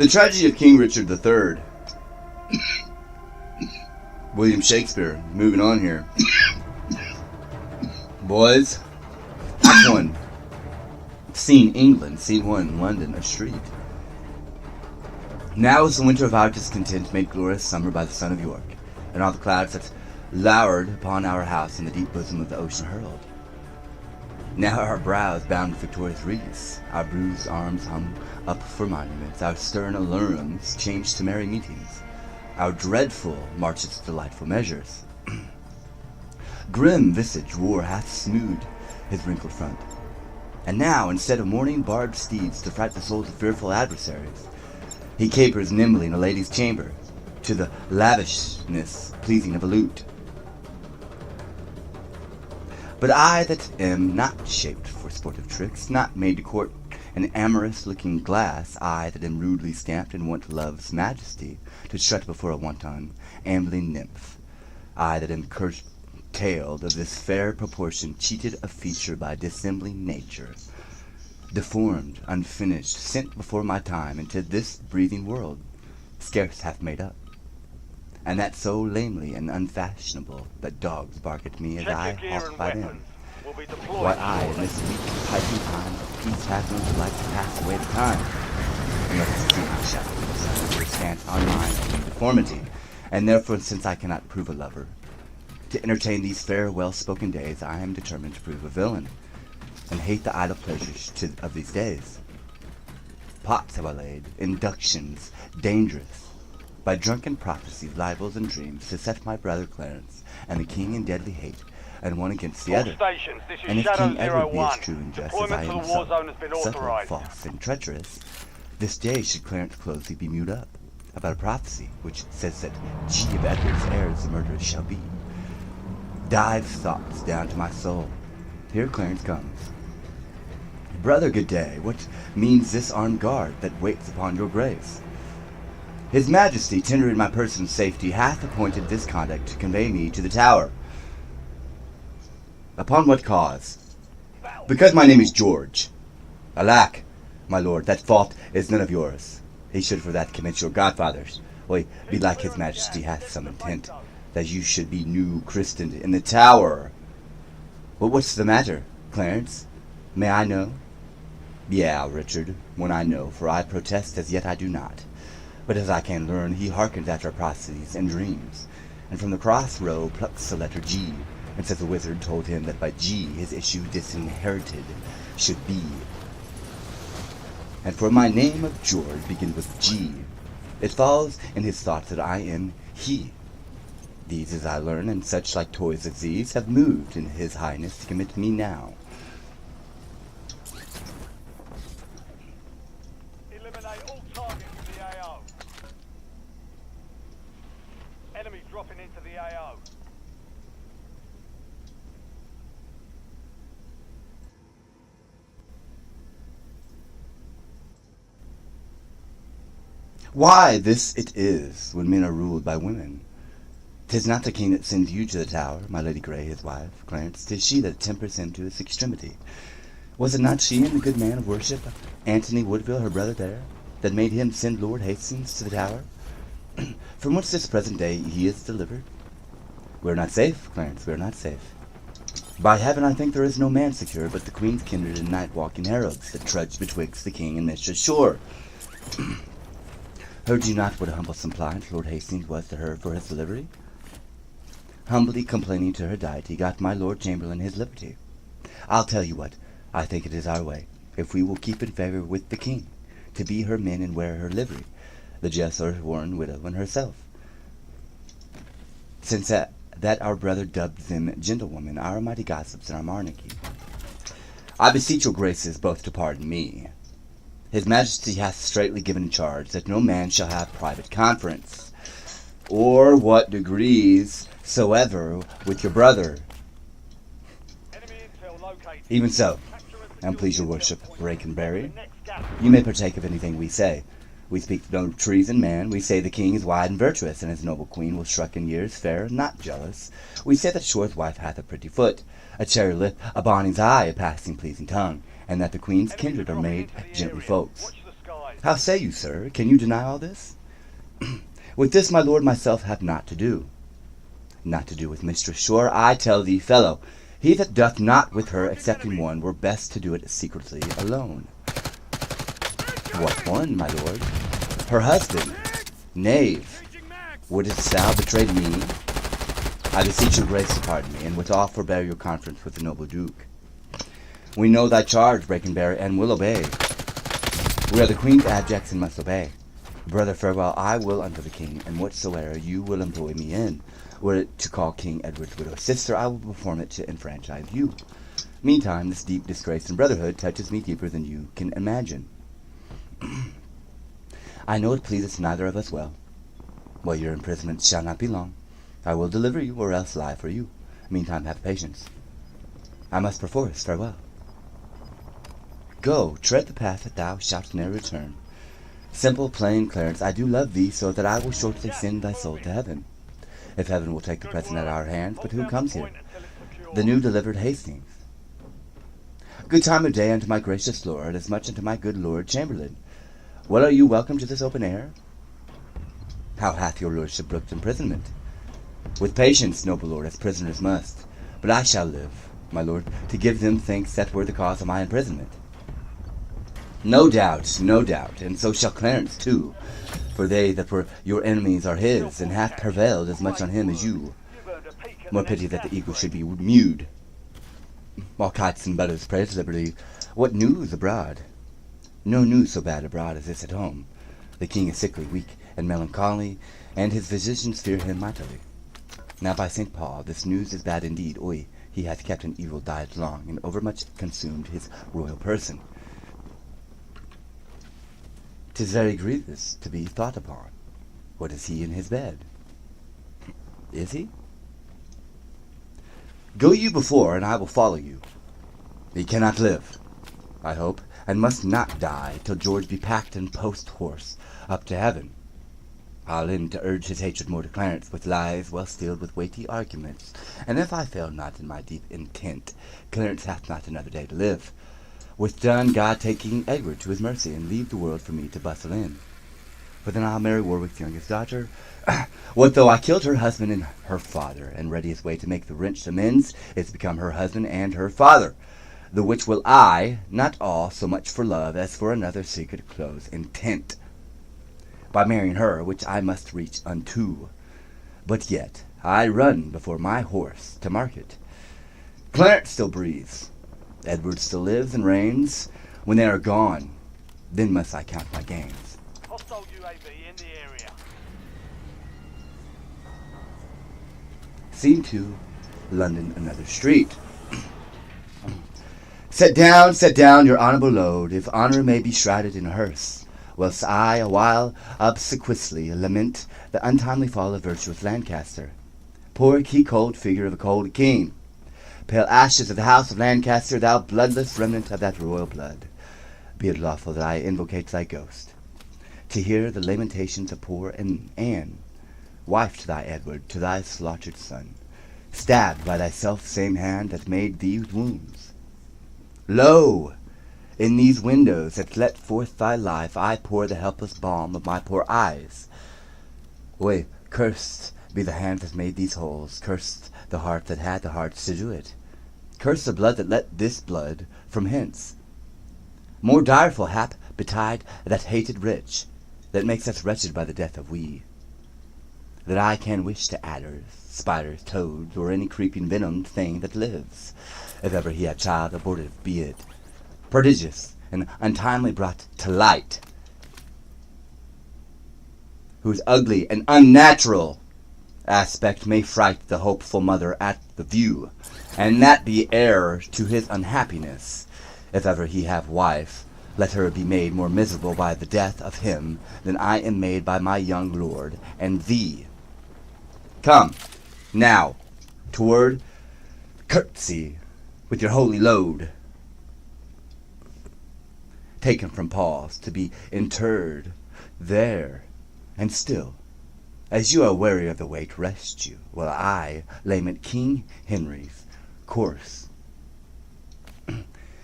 The Tragedy of King Richard III. William Shakespeare. Moving on here. Boys. Act 1. Scene England. Scene 1. London. A street. Now is the winter of our discontent made glorious summer by the sun of York, and all the clouds that lowered upon our house in the deep bosom of the ocean hurled. Now our brows bound with victorious wreaths, our bruised arms hung up for monuments, our stern alarums changed to merry meetings, our dreadful marches to delightful measures. Grim visage war hath smoothed his wrinkled front, and now, instead of mourning barbed steeds to fright the souls of fearful adversaries, he capers nimbly in a lady's chamber, to the lavishness pleasing of a lute. But I that am not shaped for sportive tricks, not made to court an amorous-looking glass, I that am rudely stamped and want love's majesty, to strut before a wanton, ambling nymph, I that am curtailed of this fair proportion, cheated of feature by dissembling nature, deformed, unfinished, sent before my time into this breathing world, scarce half made up, and that so lamely and unfashionable that dogs bark at me as I hawk by them. What I in this weak piping time of peace have no delight to pass away the time, and let us see my shadow understand on mine own deformity, and therefore, since I cannot prove a lover, to entertain these fair well-spoken days, I am determined to prove a villain, and hate the idle pleasures of these days. Pots have I laid, inductions dangerous, by drunken prophecies, libels, and dreams, to set my brother Clarence and the king in deadly hate, and one against the other. And if King Edward be as true and just as I am subtle, false, and treacherous, this day should Clarence closely be mewed up about a prophecy which says that G of Edward's heirs the murderers shall be. Dive thoughts down to my soul. Here Clarence comes. Brother, good day. What means this armed guard that waits upon your grace? His Majesty, tendering my person's safety, hath appointed this conduct to convey me to the Tower. Upon what cause? Because my name is George. Alack, my lord, that fault is none of yours. He should for that commence your godfathers. Why, belike his Majesty hath some intent that you should be new christened in the Tower. Well, what's the matter, Clarence? May I know? Yeah, Richard, when I know, for I protest as yet I do not. But as I can learn, he hearkens after prophecies and dreams, and from the cross row plucks the letter G, and says the wizard told him that by G his issue disinherited should be. And for my name of George begins with G, it falls in his thoughts that I am he. These, as I learn, and such like toys as these, have moved in his highness to commit me now. Eliminate all targets in the AO. Enemy dropping into the AO. Why, this it is, when men are ruled by women. 'Tis not the king that sends you to the Tower, my Lady Grey, his wife, Clarence. 'Tis she that tempers him to his extremity. Was it not she and the good man of worship, Antony Woodville, her brother there, that made him send Lord Hastings to the Tower? From whence this present day he is delivered? We are not safe, Clarence, we are not safe. By heaven, I think there is no man secure but the queen's kindred and night-walking heralds that trudge betwixt the king and mistress sure. Heard you not what a humble suppliant Lord Hastings was to her for his delivery? Humbly complaining to her deity, got my Lord Chamberlain his liberty. I'll tell you what, I think it is our way, if we will keep in favour with the king, to be her men and wear her livery, the just or worn widow and herself. Since that our brother dubbed them gentlewomen, our mighty gossips in our monarchy. I beseech your graces both to pardon me. His Majesty hath straitly given charge that no man shall have private conference, or what degrees soever, with your brother. Even so, and please your worship, break and bury. You may partake of anything we say. We speak no treason, man. We say the king is wide and virtuous, and his noble queen will struck in years fair, not jealous. We say that Shore's wife hath a pretty foot, a cherry lip, a bonny's eye, a passing pleasing tongue, and that the queen's kindred are made gently folks. How say you, sir? Can you deny all this? With this my lord myself have not to do. Not to do with mistress, sure, I tell thee, fellow, he that doth not with her excepting one were best to do it secretly alone. What one, my lord? Her husband. Knave, wouldst thou betray me? I beseech your grace to pardon me, and withal forbear your conference with the noble duke. We know thy charge, Brakenberry, and will obey. We are the queen's abjects and must obey. Brother, farewell, I will unto the king, and whatsoever you will employ me in. Were it to call King Edward's widow's sister, I will perform it to enfranchise you. Meantime, this deep disgrace and brotherhood touches me deeper than you can imagine. I know it pleaseth neither of us well. Well, your imprisonment shall not be long. I will deliver you, or else lie for you. Meantime, have patience. I must perforce farewell. Go, tread the path that thou shalt ne'er return. Simple, plain Clarence, I do love thee so that I will shortly send thy soul to heaven. If heaven will take the present at our hands, but who comes here? The new delivered Hastings. Good time of day unto my gracious lord, as much unto my good lord chamberlain. Well, are you welcome to this open air? How hath your lordship brooked imprisonment? With patience, noble lord, as prisoners must. But I shall live, my lord, to give them thanks that were the cause of my imprisonment. No doubt, and so shall Clarence too. For they that were your enemies are his, and hath prevailed as much on him as you. More pity that the eagle should be mewed. While kites and butters praise liberty, what news abroad? No news so bad abroad as this at home. The king is sickly, weak, and melancholy, and his physicians fear him mightily. Now by St. Paul, this news is bad indeed. Oy, he hath kept an evil diet long, and overmuch consumed his royal person. 'Tis very grievous to be thought upon. What is he in his bed? Is he? Go you before, and I will follow you. He cannot live, I hope, and must not die till George be packed and post-horse up to heaven. I'll end to urge his hatred more to Clarence with lies well stilled with weighty arguments, and if I fail not in my deep intent, Clarence hath not another day to live. With done, God take King Edward to his mercy, and leave the world for me to bustle in. For then I'll marry Warwick's youngest daughter. What though I killed her husband and her father, and readiest way to make the wrenched amends is to become her husband and her father, the which will I, not all so much for love as for another secret close intent, by marrying her, which I must reach unto. But yet I run before my horse to market. Clarence still breathes. Edward still lives and reigns. When they are gone, then must I count my gains. Hostile UAV in the area. Scene 2, London, another street. Set down your honourable load, if honour may be shrouded in a hearse, whilst I awhile obsequiously lament the untimely fall of virtuous Lancaster. Poor key-cold figure of a cold king. Pale ashes of the house of Lancaster, thou bloodless remnant of that royal blood. Be it lawful that I invocate thy ghost, to hear the lamentations of poor Anne, wife to thy Edward, to thy slaughtered son, stabbed by thy self-same hand that made thee wounds. Lo! In these windows that let forth thy life, I pour the helpless balm of my poor eyes. Oy, cursed be the hand that made these holes, cursed the heart that had the hearts to do it. Curse the blood that let this blood from hence. More direful hap betide that hated rich, that makes us wretched by the death of we, that I can wish to adders, spiders, toads, or any creeping venomed thing that lives, if ever he have child abortive be it, prodigious and untimely brought to light, whose ugly and unnatural aspect may fright the hopeful mother at the view, and that be heir to his unhappiness. If ever he have wife, let her be made more miserable by the death of him than I am made by my young lord and thee. Come, now, toward curtsy with your holy load, taken from Paul's to be interred there, and still, as you are weary of the weight, rest you, while I lament King Henry's course.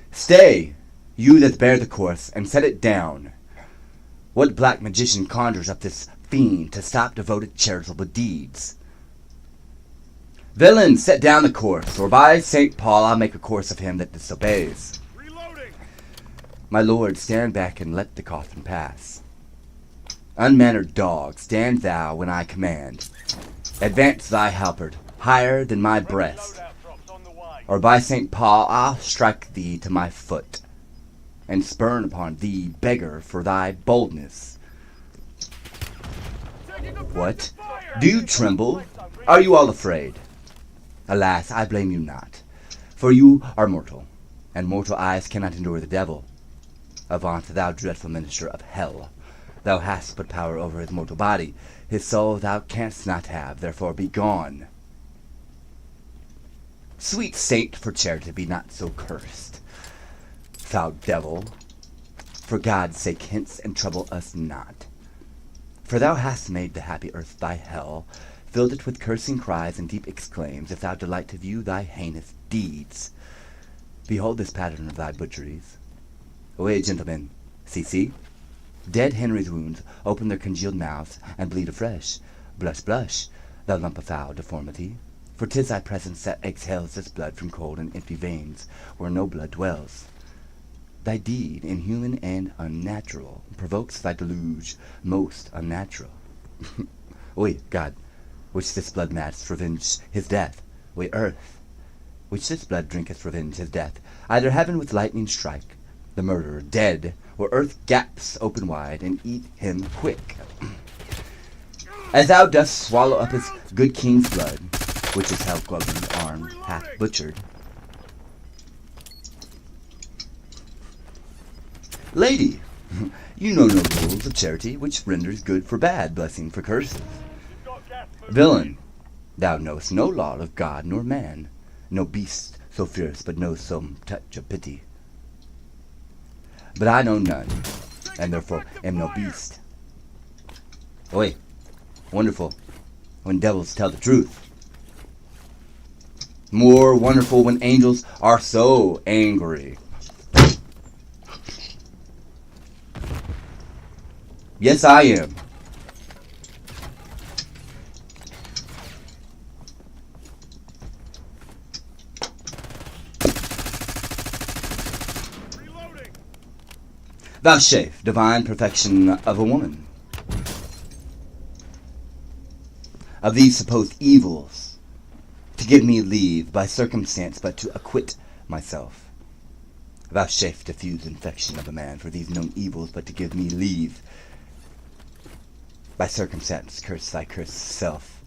Stay, you that bear the course, and set it down. What black magician conjures up this fiend to stop devoted charitable deeds? Villain, set down the corse, or by St. Paul I'll make a course of him that disobeys. Reloading. My lord, stand back and let the coffin pass. Unmannered dog, stand thou when I command. Advance thy halberd higher than my breast, Loadout drops on the way. or by St. Paul I'll strike thee to my foot, and spurn upon thee, beggar, for thy boldness. Taking the What? fire. Do you tremble? Are you all afraid? Alas, I blame you not, for you are mortal, and mortal eyes cannot endure the devil. Avaunt, thou dreadful minister of hell. Thou hast but power over his mortal body. His soul thou canst not have, therefore be gone. Sweet saint, for charity be not so cursed. Foul devil, for God's sake hence and trouble us not. For thou hast made the happy earth thy hell, filled it with cursing cries and deep exclaims, if thou delight to view thy heinous deeds. Behold this pattern of thy butcheries. Away, gentlemen, see, dead Henry's wounds open their congealed mouths and bleed afresh. Blush, blush, thou lump of foul deformity, for 'tis thy presence that exhales this blood from cold and empty veins, where no blood dwells. Thy deed, inhuman and unnatural, provokes thy deluge most unnatural. Oi, God, which this blood madst revenge his death. Oi, earth, which this blood drinketh revenge his death. Either heaven with lightning strike the murderer dead, or earth gaps open wide and eat him quick. As thou dost swallow up his good king's blood, which his hell-gloved arm hath butchered. Lady, you know no rules of charity, which renders good for bad, blessing for curses. Got gas moving. Villain, thou knowest no law of God nor man, no beast so fierce but knows some touch of pity. But I know none, and therefore am no beast. Oi, wonderful when devils tell the truth. More wonderful when angels are so angry. Yes, I am. Reloading. Vouchsafe divine perfection of a woman. Of these supposed evils, to give me leave by circumstance but to acquit myself. Vouchsafe diffuse infection of a man for these known evils but to give me leave. By circumstance curse thy cursed self.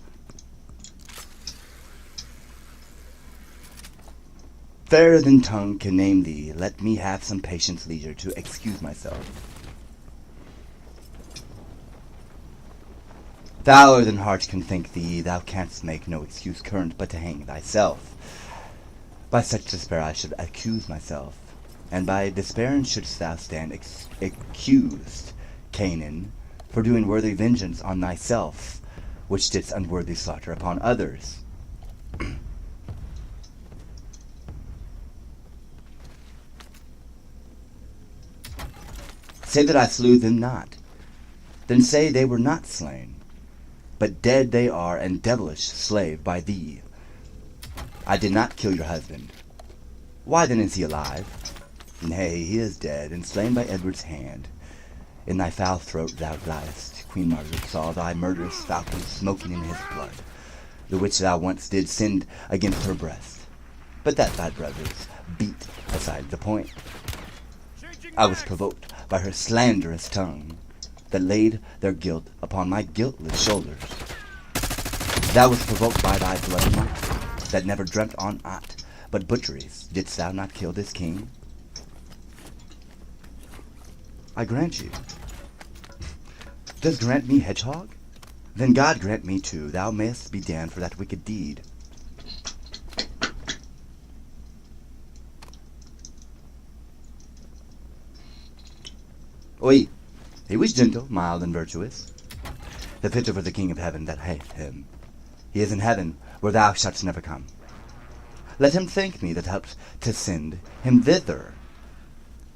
Fairer than tongue can name thee, let me have some patience leisure to excuse myself. Fouler than heart can think thee, thou canst make no excuse current but to hang thyself. By such despair I should accuse myself, and by despair shouldst thou stand accused, Canaan, for doing worthy vengeance on thyself, which didst unworthy slaughter upon others. Say that I slew them not, then say they were not slain, but dead they are and devilish slave by thee. I did not kill your husband. Why then is he alive? Nay, he is dead, and slain by Edward's hand. In thy foul throat thou liest. Queen Margaret saw thy murderous falcon smoking in his blood, the which thou once did send against her breast, but that thy brothers beat aside the point. I was provoked by her slanderous tongue, that laid their guilt upon my guiltless shoulders. Thou wast provoked by thy bloody mouth, that never dreamt on aught but butcheries. Didst thou not kill this king? I grant you. Does grant me hedgehog? Then God grant me too, thou mayest be damned for that wicked deed. Oi, he was gentle, mild, and virtuous, the fitter for the King of heaven that hath him. He is in heaven, where thou shalt never come. Let him thank me that helped to send him thither,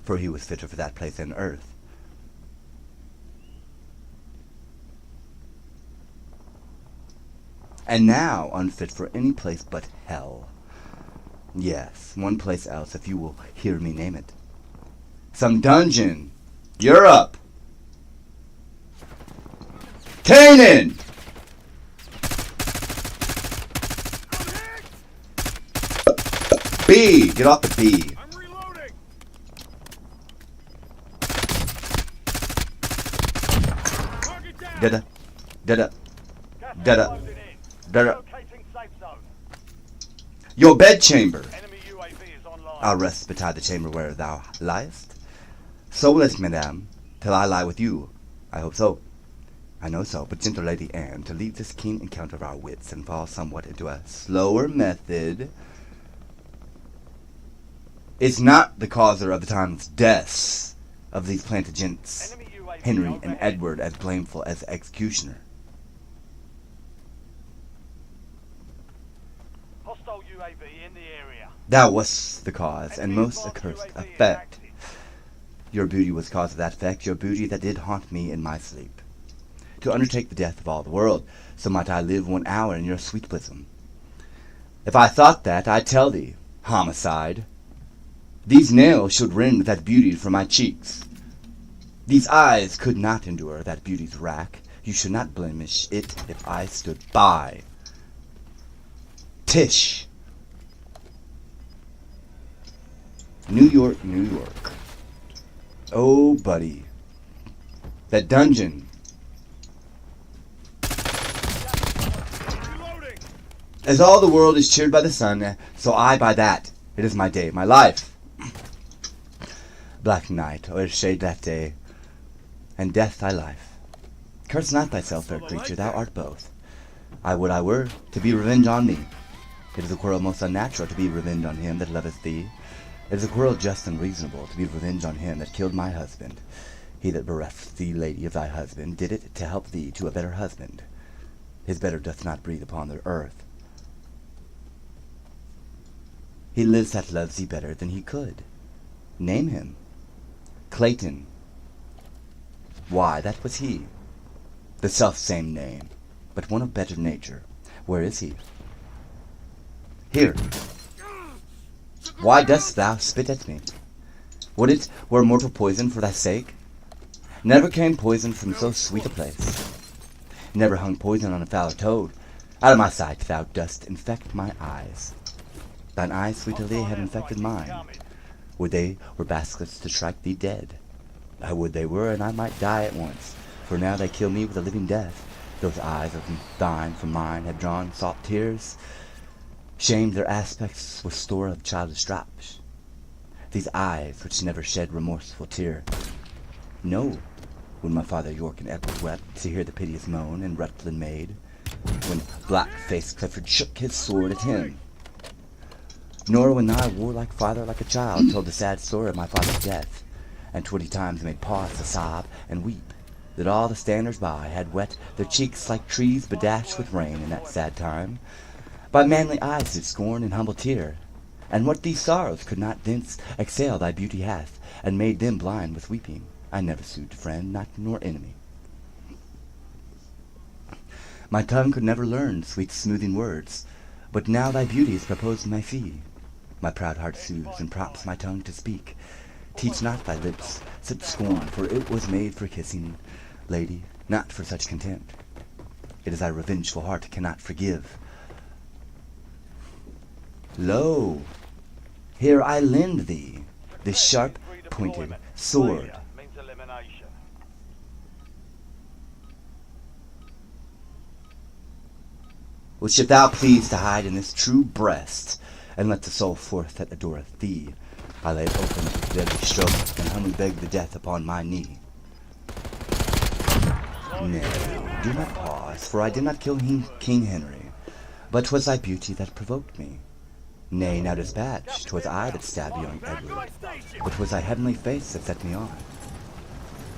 for he was fitter for that place than earth. and now unfit for any place but hell. Yes, one place else, if you will hear me name it. Some dungeon. Europe. Canaan. B. Get off the B. I'm reloading. Target down. Da-da. Da-da. Gas Da-da. loaded in. Da-da. Locating safe zone. Your bedchamber. Enemy UAV is online. I'll rest beside the chamber where thou liest. Soulless, madame, till I lie with you. I hope so. I know so, but gentle Lady Anne, to leave this keen encounter of our wits and fall somewhat into a slower method, is not the causer of the time's deaths of these plantagenets, Enemy UAV Henry and overhead. Edward, as blameful as the executioner. Hostile UAV in the area. Thou wast the cause, and Enemy most advanced accursed UAV effect. active. Your beauty was cause of that effect, your beauty that did haunt me in my sleep. To undertake the death of all the world, so might I live 1 hour in your sweet bosom. If I thought that, I'd tell thee, homicide. These nails should rend that beauty from my cheeks. These eyes could not endure that beauty's rack. You should not blemish it if I stood by. Tish. New York, New York. Oh, buddy. That dungeon. Reloading. As all the world is cheered by the sun, so I by that. It is my day, my life. Black night, o'ershade that day, and death thy life. Curse not thyself, fair creature, thou art both. I would I were, to be revenged on thee. It is a quarrel most unnatural to be revenged on him that loveth thee. It is a quarrel just and reasonable to be revenged on him that killed my husband. He that bereft thee, lady, of thy husband, did it to help thee to a better husband. His better doth not breathe upon the earth. He lives that loves thee better than he could. Name him. Clayton. Why, that was he. The self-same name, but one of better nature. Where is he? Here. Why dost thou spit at me? Would it were mortal poison for thy sake? Never came poison from so sweet a place. Never hung poison on a fouler toad. Out of my sight thou dost infect my eyes. Thine eyes, sweet Lily, have infected mine. Would they were baskets to strike thee dead. I would they were, and I might die at once. For now they kill me with a living death. Those eyes of thine from mine have drawn salt tears. Shamed their aspects with store of childish drops. These eyes which never shed remorseful tear. No, when my father York and Edward wept to hear the piteous moan and Rutland made, when black-faced Clifford shook his sword at him. Nor when thy warlike father, like a child, told the sad story of my father's death, and 20 times made pause to sob and weep, that all the standers-by had wet their cheeks like trees bedashed with rain in that sad time. By manly eyes did scorn and humble tear, and what these sorrows could not thence exhale thy beauty hath, and made them blind with weeping. I never sued friend, not nor enemy. My tongue could never learn sweet smoothing words, but now thy beauty is proposed my fee. My proud heart soothes and prompts my tongue to speak. Teach not thy lips such scorn, for it was made for kissing, lady, not for such contempt. It is thy revengeful heart cannot forgive. Lo, here I lend thee this sharp-pointed sword. Means elimination. Which if thou please to hide in this true breast, and let the soul forth that adoreth thee, I lay it open to the deadly stroke, and humbly beg the death upon my knee. Nay, do not pause, for I did not kill King Henry, but 'twas thy beauty that provoked me. Nay, now dispatch, 'twas I that stabbed young Edward, but 'twas thy heavenly face that set me on.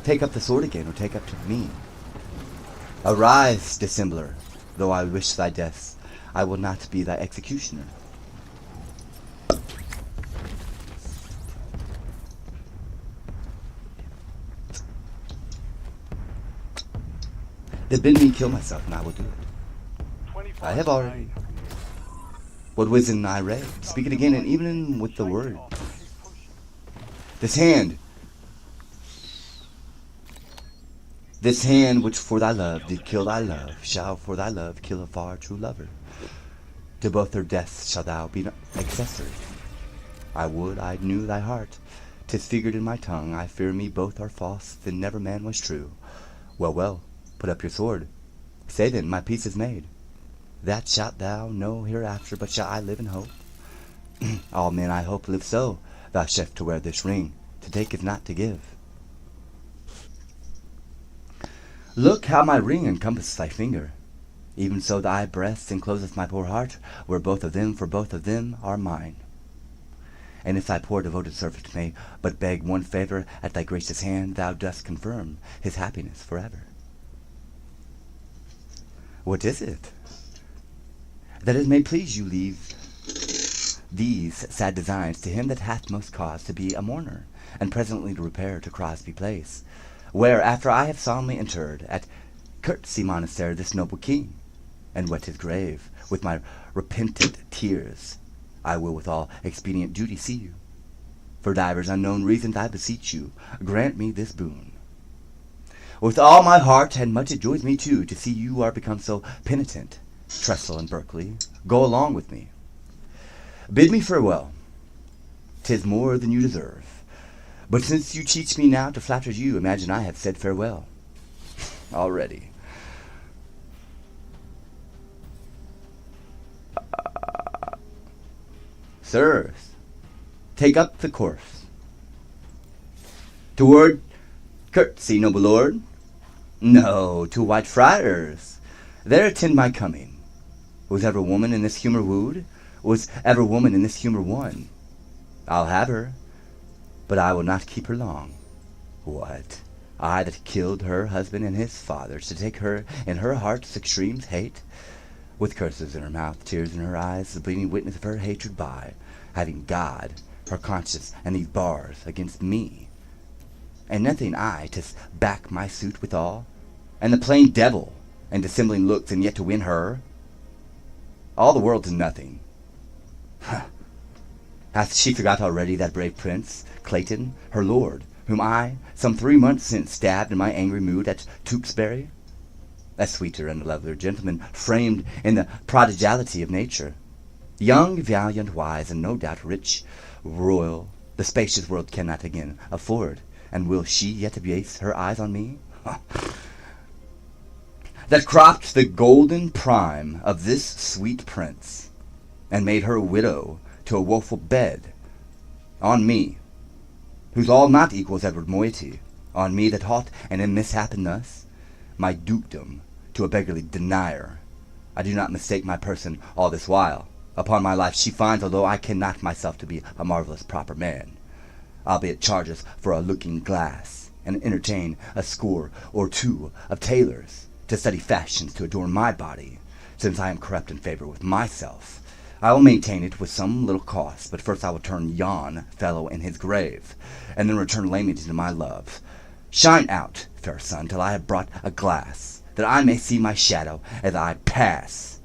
Take up the sword again, or take up to me. Arise, dissembler, though I wish thy death, I will not be thy executioner. They bid me kill myself, and I will do it. 25 I have already. What wisdom I read, speak it again, and even with the word. This hand which for thy love did kill thy love, shall for thy love kill a far true lover. To both their deaths shalt thou be accessory. I would I knew thy heart, 'tis figured in my tongue. I fear me both are false, then never man was true. Well, well, put up your sword. Say then, my peace is made. That shalt thou know hereafter, but shall I live in hope? All men, I hope, live so. Thou shalt to wear this ring. To take is not to give. Look how my ring encompasseth thy finger. Even so thy breast encloseth my poor heart, where both of them, for both of them, are mine. And if thy poor devoted servant may but beg one favor at thy gracious hand, thou dost confirm his happiness forever. What is it? That it may please you leave these sad designs to him that hath most cause to be a mourner, and presently to repair to Crosby Place, where, after I have solemnly interred at Courtesy Monastery this noble king, and wet his grave with my repentant tears, I will with all expedient duty see you. For divers unknown reasons I beseech you, grant me this boon. With all my heart, and much it joys me too, to see you are become so penitent. Trestle and Berkeley, go along with me. Bid me farewell. 'Tis more than you deserve. But since you teach me now to flatter you, imagine I have said farewell already. Sirs, take up the course. Toward courtesy, noble lord? No, to White Friars. There attend my coming. Was ever woman in this humour wooed? Was ever woman in this humour won? I'll have her, but I will not keep her long. What? I that killed her husband and his father, to take her in her heart's extremes hate? With curses in her mouth, tears in her eyes, the bleeding witness of her hatred by, having God, her conscience, and these bars against me. And nothing I to back my suit withal, and the plain devil, and dissembling looks, and yet to win her? All the world to nothing. Hath she forgot already that brave prince, Clayton, her lord, whom I, some 3 months since, stabbed in my angry mood at Tewkesbury? A sweeter and lovelier gentleman, framed in the prodigality of nature. Young, valiant, wise, and no doubt rich, royal, the spacious world cannot again afford. And will she yet abase her eyes on me? That cropped the golden prime of this sweet prince, and made her widow to a woeful bed. On me, whose all not equals Edward moiety, on me that haught and in mishappen thus, my dukedom to a beggarly denier. I do not mistake my person all this while. Upon my life she finds, although I cannot myself to be a marvellous proper man, albeit charges for a looking glass, and entertain a score or two of tailors, to study fashions to adorn my body, since I am corrupt in favour with myself. I will maintain it with some little cost, but first I will turn yon fellow in his grave, and then return lamely to my love. Shine out, fair sun, till I have brought a glass, that I may see my shadow as I pass.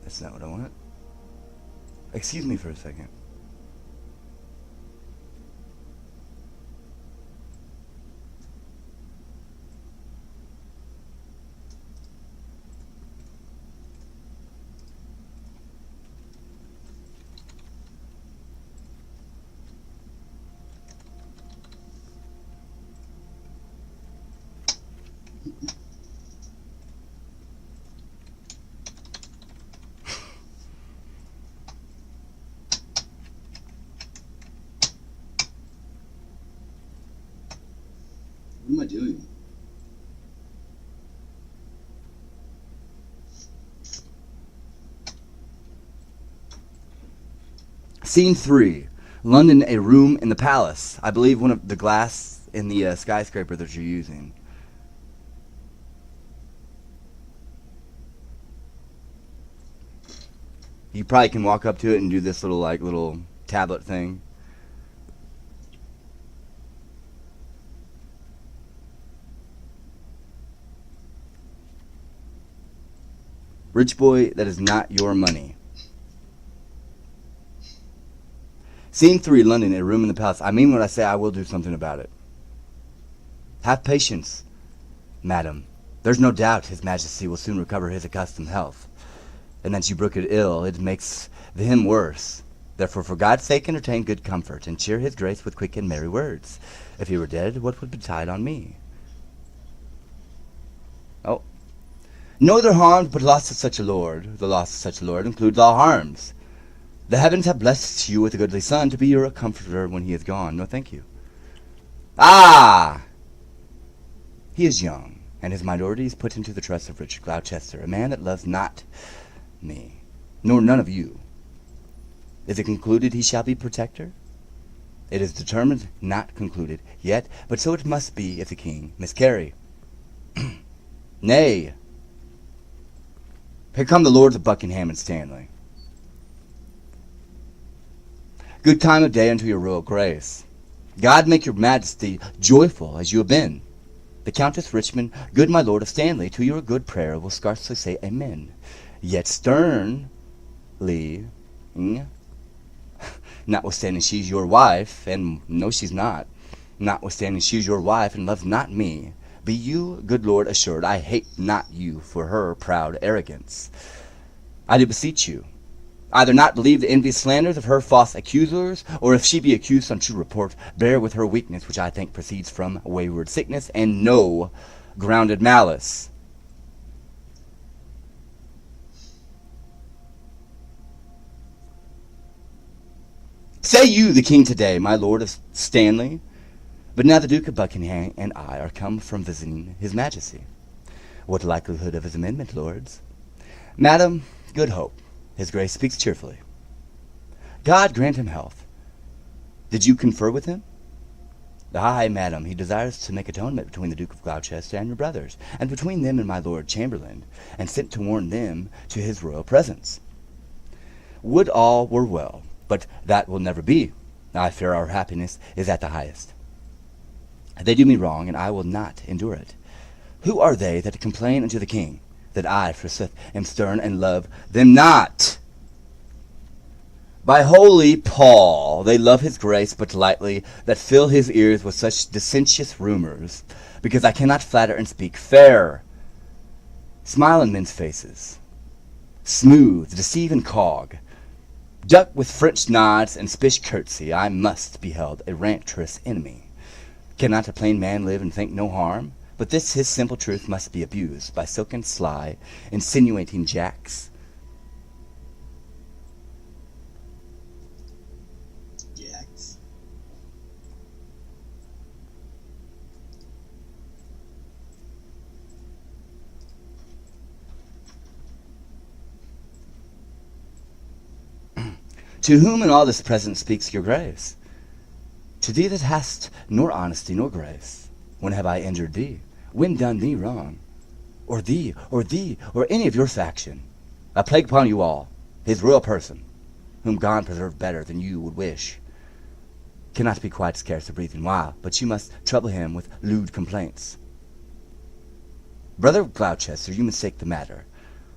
That's not what I want. Excuse me for a second. What am I doing? Scene 3. London, a room in the palace. I believe one of the glass in the skyscraper that you're using. You probably can walk up to it and do this little tablet thing. Rich boy, that is not your money. Scene 3, London, a room in the palace. I mean when I say I will do something about it. Have patience, madam. There's no doubt his majesty will soon recover his accustomed health. And that you brook it ill, it makes him worse. Therefore, for God's sake, entertain good comfort, and cheer his grace with quick and merry words. If he were dead, what would betide on me? Oh. No other harm but loss of such a lord. The loss of such a lord includes all harms. The heavens have blessed you with a goodly son to be your comforter when he is gone. No, thank you. Ah! He is young, and his minority is put into the trust of Richard Gloucester, a man that loves not me, nor none of you. Is it concluded he shall be protector? It is determined, not concluded yet, but so it must be if the king miscarry. Nay. Here come the lords of Buckingham and Stanley. Good time of day unto your royal grace. God make your majesty joyful as you have been. The Countess Richmond, good my lord of Stanley, to your good prayer will scarcely say amen. Yet sternly, notwithstanding she's your wife, and no she's not, notwithstanding she's your wife and loves not me, be you, good lord, assured I hate not you for her proud arrogance. I do beseech you, either not believe the envious slanders of her false accusers, or if she be accused on true report, bear with her weakness, which I think proceeds from wayward sickness and no grounded malice. Say you the king today, my lord of Stanley? But now the Duke of Buckingham and I are come from visiting his majesty. What likelihood of his amendment, lords? Madam, good hope. His grace speaks cheerfully. God grant him health. Did you confer with him? Aye, madam, he desires to make atonement between the Duke of Gloucester and your brothers, and between them and my Lord Chamberlain, and sent to warn them to his royal presence. Would all were well, but that will never be. I fear our happiness is at the highest. They do me wrong, and I will not endure it. Who are they that complain unto the king, that I, forsooth, am stern and love them not? By holy Paul, they love his grace but lightly, that fill his ears with such dissentious rumors, because I cannot flatter and speak fair. Smile in men's faces, smooth, deceive and cog, duck with French nods and spish curtsy, I must be held a rancorous enemy. Cannot a plain man live and think no harm? But this his simple truth must be abused by silken sly, insinuating jacks. Jacks. To whom in all this present speaks your grace? To thee that hast nor honesty nor grace. When have I injured thee? When done thee wrong? Or thee, or any of your faction? A plague upon you all, his royal person, whom God preserve better than you would wish, cannot be quite scarce a breathing while, but you must trouble him with lewd complaints. Brother Gloucester, you mistake the matter.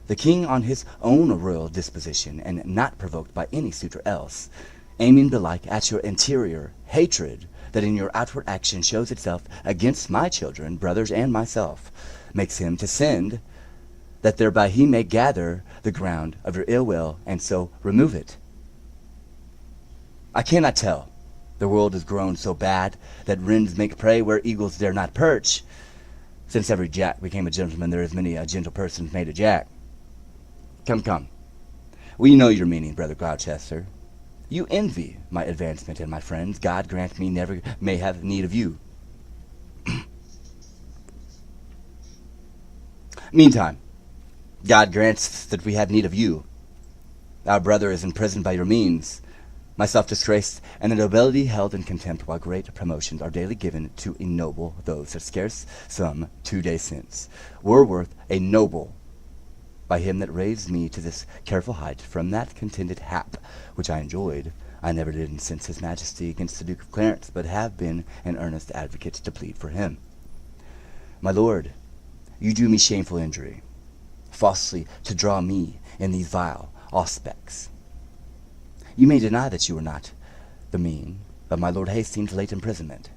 The king on his own royal disposition, and not provoked by any suitor else, aiming belike at your interior hatred, that in your outward action shows itself against my children, brothers, and myself, makes him to send, that thereby he may gather the ground of your ill will, and so remove it. I cannot tell. The world is grown so bad that wrens make prey where eagles dare not perch. Since every jack became a gentleman, there is many a gentle person made a jack. Come. We know your meaning, Brother Gloucester. You envy my advancement and my friends. God grant me never may have need of you. Meantime, God grants that we have need of you. Our brother is imprisoned by your means. myself disgraced, and the nobility held in contempt, while great promotions are daily given to ennoble those that scarce some 2 days since were worth a noble, by him that raised me to this careful height from that contented hap which I enjoyed. I never did incense his majesty against the Duke of Clarence, but have been an earnest advocate to plead for him. My lord, you do me shameful injury, falsely to draw me in these vile aspects. You may deny that you were not the mean of my Lord Hastings' late imprisonment.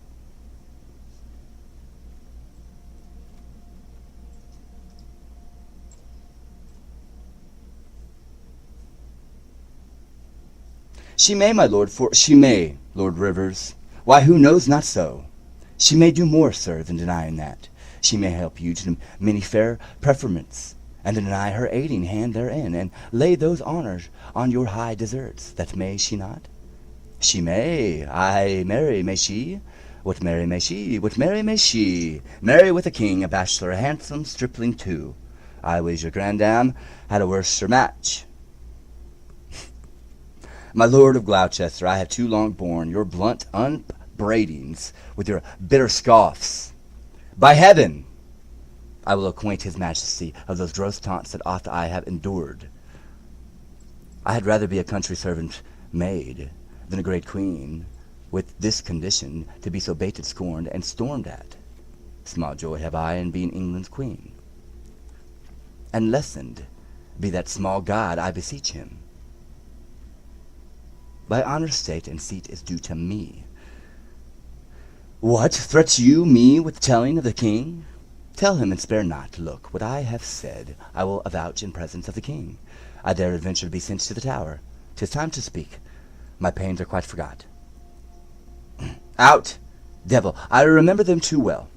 She may, my lord, for she may, Lord Rivers. Why, who knows not so? She may do more, sir, than denying that. She may help you to many fair preferments, and deny her aiding hand therein, and lay those honours on your high deserts. That may she not? She may, aye, marry may she? What marry may she? What marry may she? Marry with a king, a bachelor, a handsome stripling too. I wager grandam had a worser match. My lord of Gloucester, I have too long borne your blunt upbraidings with your bitter scoffs. By heaven, I will acquaint his majesty of those gross taunts that oft I have endured. I had rather be a country servant maid than a great queen, with this condition, to be so baited, scorned, and stormed at. Small joy have I in being England's queen. And lessened be that small God, I beseech him. By honour, state, and seat is due to me. What, threats you me with telling of the king? Tell him, and spare not. Look, what I have said I will avouch in presence of the king. I dare adventure to be sent to the Tower. 'Tis time to speak. My pains are quite forgot. Out, devil, I remember them too well.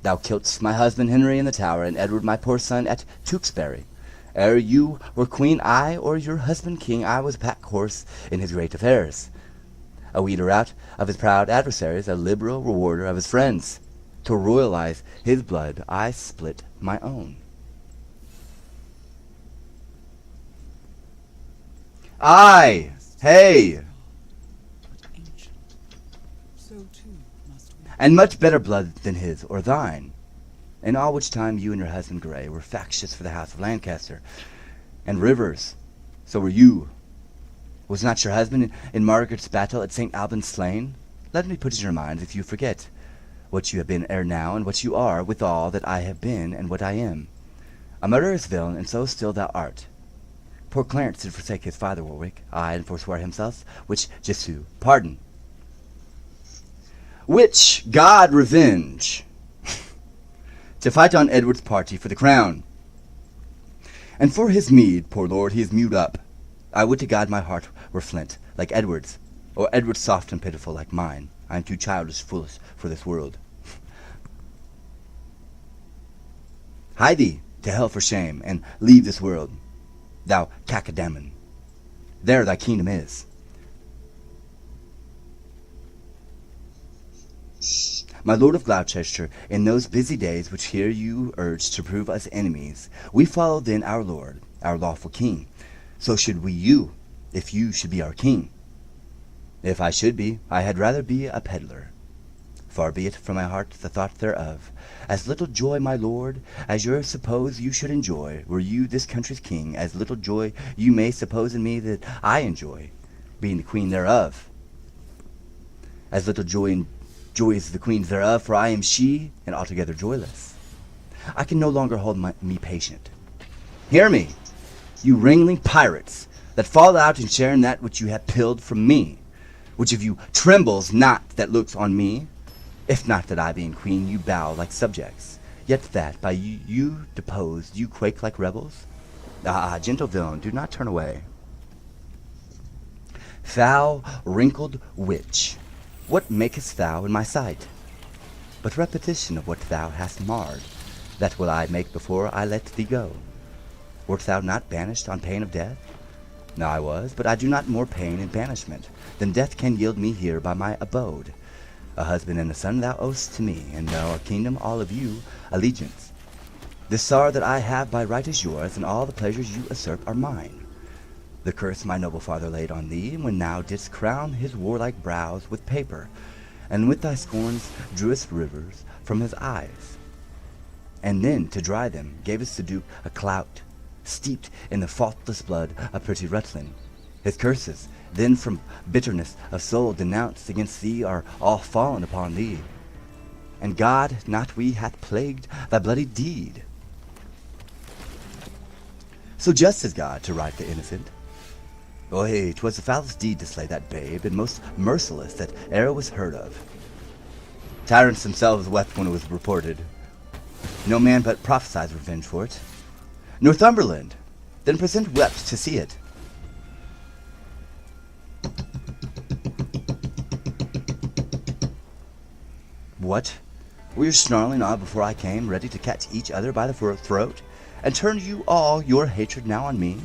Thou killedst my husband Henry in the Tower, and Edward my poor son at Tewkesbury. Ere you were queen, I, or your husband king, I was pack horse in his great affairs, a weeder out of his proud adversaries, a liberal rewarder of his friends. To royalize his blood, I split my own. Aye, hey, and much better blood than his or thine. In all which time you and your husband Grey were factious for the house of Lancaster, and Rivers, so were you. Was not your husband in Margaret's battle at St. Albans slain? Let me put it in your minds, if you forget what you have been ere now, and what you are, with all that I have been, and what I am. A murderous villain, and so still thou art. Poor Clarence did forsake his father Warwick, aye, and forswear himself, which Jesu pardon. Which God revenge, to fight on Edward's party for the crown. And for his meed, poor lord, he is mewed up. I would to God my heart were flint, like Edward's, or Edward's soft and pitiful, like mine. I am too childish, foolish for this world. Hie thee to hell for shame, and leave this world, thou cacodemon. There thy kingdom is. My lord of Gloucester, in those busy days which here you urge to prove us enemies, we follow then our lord, our lawful king. So should we you, if you should be our king. If I should be, I had rather be a pedlar. Far be it from my heart the thought thereof. As little joy, my lord, as you suppose you should enjoy, were you this country's king, as little joy you may suppose in me that I enjoy, being the queen thereof. As little joy is the queen's thereof, for I am she, and altogether joyless. I can no longer hold me patient. Hear me, you wrangling pirates, that fall out and share in that which you have pilled from me. Which of you trembles not that looks on me? If not that I, being queen, you bow like subjects, yet that, by you deposed, you quake like rebels? Ah, gentle villain, do not turn away. Foul, wrinkled witch, what makest thou in my sight? But repetition of what thou hast marred, that will I make before I let thee go. Wert thou not banished on pain of death? No, I was, but I do not more pain in banishment than death can yield me here by my abode. A husband and a son thou owest to me, and thou a kingdom, all of you, allegiance. This sorrow that I have by right is yours, and all the pleasures you usurp are mine. The curse my noble father laid on thee, when thou didst crown his warlike brows with paper, and with thy scorns drewest rivers from his eyes. And then, to dry them, gavest the Duke a clout, steeped in the faultless blood of pretty Rutland. His curses, then from bitterness of soul denounced against thee, are all fallen upon thee. And God, not we, hath plagued thy bloody deed. So just is God to right the innocent. Oy, 'twas the foulest deed to slay that babe, and most merciless that e'er was heard of. Tyrants themselves wept when it was reported. No man but prophesied revenge for it. Northumberland, then present wept to see it. What? Were you snarling on before I came, ready to catch each other by the throat, and turn you all your hatred now on me?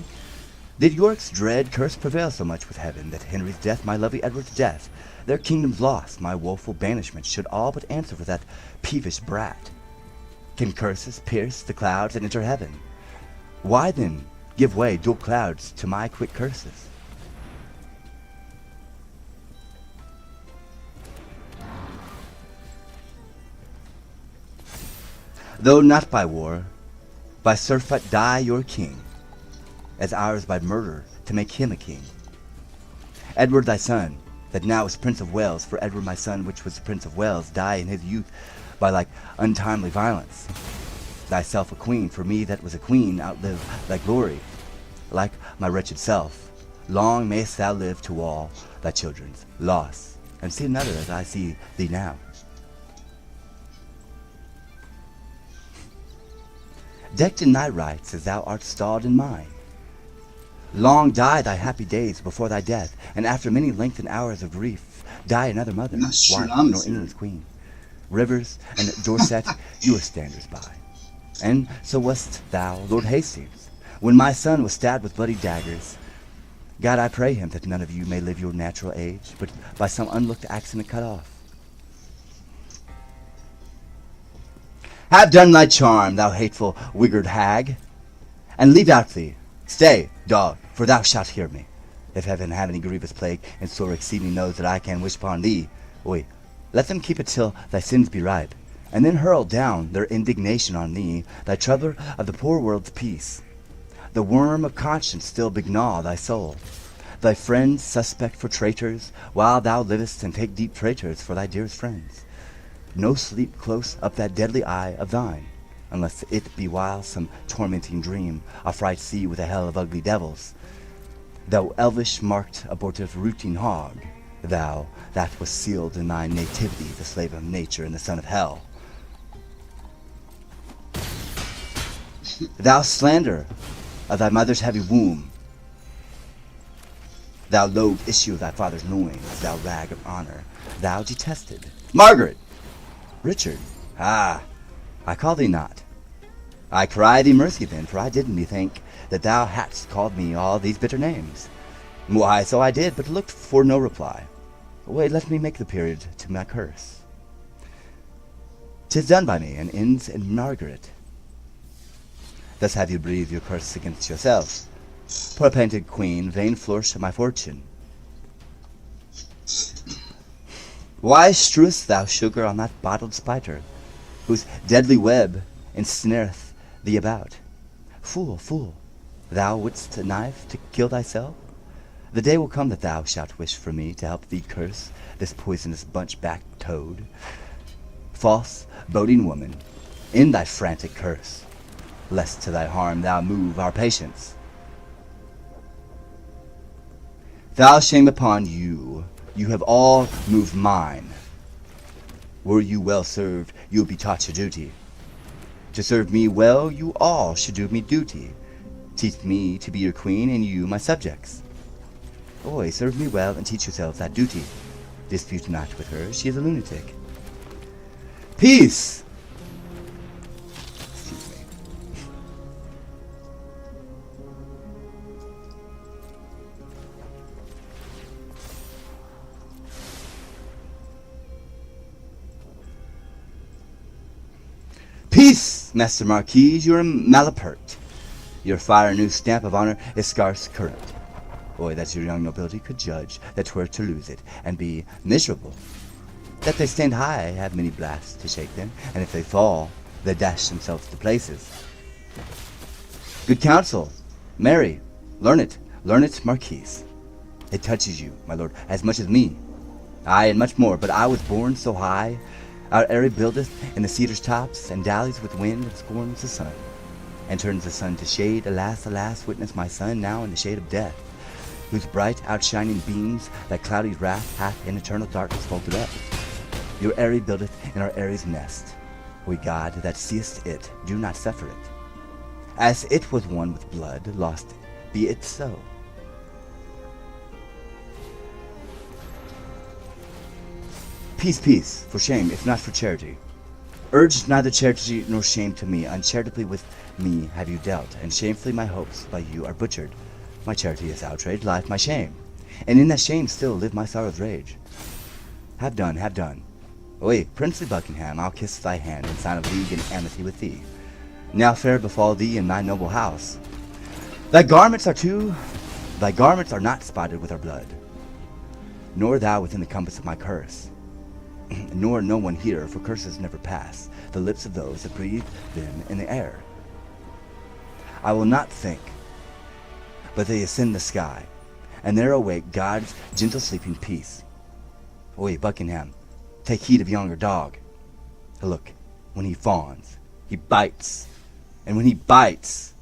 Did York's dread curse prevail so much with heaven, that Henry's death, my lovely Edward's death, their kingdom's loss, my woeful banishment, should all but answer for that peevish brat? Can curses pierce the clouds and enter heaven? Why then give way, dual clouds, to my quick curses? Though not by war, by surfeit die your king, as ours by murder to make him a king. Edward thy son, that now is Prince of Wales, for Edward my son, which was Prince of Wales, die in his youth by like untimely violence. Thyself a queen, for me that was a queen, outlive thy glory, like my wretched self. Long mayst thou live to all thy children's loss, and see another as I see thee now. Decked in thy rights as thou art stalled in mine. Long die thy happy days before thy death, and after many lengthened hours of grief, die another mother, wife, nor England's queen. Rivers and Dorset you were standers by. And so wast thou, Lord Hastings, when my son was stabbed with bloody daggers. God, I pray him that none of you may live your natural age, but by some unlooked accident cut off. Have done thy charm, thou hateful wiggered hag, and leave out thee. Stay, dog, for thou shalt hear me. If heaven have any grievous plague, and sore exceeding those that I can wish upon thee, oy, let them keep it till thy sins be ripe, and then hurl down their indignation on thee, thy troubler of the poor world's peace. The worm of conscience still begnaw thy soul, thy friends suspect for traitors, while thou livest and take deep traitors for thy dearest friends. No sleep close up that deadly eye of thine, unless it be while some tormenting dream affrights thee with a hell of ugly devils. Thou elvish marked abortive rooting hog, thou that was sealed in thy nativity, the slave of nature and the son of hell. Thou slander of thy mother's heavy womb, thou loathed issue of thy father's loins, thou rag of honor, thou detested Margaret, Richard, I call thee not. I cry thee mercy then, for I did methink that thou hadst called me all these bitter names. Why, so I did, but looked for no reply. Wait, let me make the period to my curse. 'Tis done by me, and ends in Margaret. Thus have you breathed your curse against yourself. Poor painted queen, vain flourish of my fortune. Why strewest thou sugar on that bottled spider, whose deadly web ensnareth thee about? Fool, fool, thou wouldst a knife to kill thyself? The day will come that thou shalt wish for me to help thee curse this poisonous bunch-backed toad. False, boding woman, in thy frantic curse, lest to thy harm thou move our patience. Thou shame upon you, you have all moved mine. Were you well served, you would be taught your duty. To serve me well, you all should do me duty. Teach me to be your queen, and you my subjects. Boy, serve me well, and teach yourselves that duty. Dispute not with her, she is a lunatic. Peace! Excuse me. Peace, Master Marquis, you are malapert. Your fire new stamp of honor is scarce current. Boy, that your young nobility could judge that 'twere to lose it, and be miserable. That they stand high, have many blasts to shake them, and if they fall, they dash themselves to places. Good counsel, marry, learn it, Marquise. It touches you, my lord, as much as me. Aye, and much more, but I was born so high. Our eyrie buildeth in the cedar's tops, and dallies with wind and scorns the sun, and turns the sun to shade. Alas, alas, witness my son now in the shade of death, whose bright outshining beams that cloudy wrath hath in eternal darkness folded up. Your eyrie buildeth in our eyrie's nest. We God that seest it, do not suffer it. As it was one with blood, lost it, be it so. Peace, peace, for shame, if not for charity. Urge neither charity nor shame to me. Uncharitably with me have you dealt, and shamefully my hopes by you are butchered. My charity is outraged, life my shame, and in that shame still live my sorrow's rage. Have done, have done. Away, princely Buckingham, I'll kiss thy hand in sign of league and amity with thee. Now fair befall thee in thy noble house. Thy garments are not spotted with our blood, nor thou within the compass of my curse, nor no one here, for curses never pass the lips of those that breathe them in the air. I will not think, but they ascend the sky, and there awake God's gentle sleeping peace. Away, Buckingham, take heed of yonder dog. Look, when he fawns, he bites, and when he bites,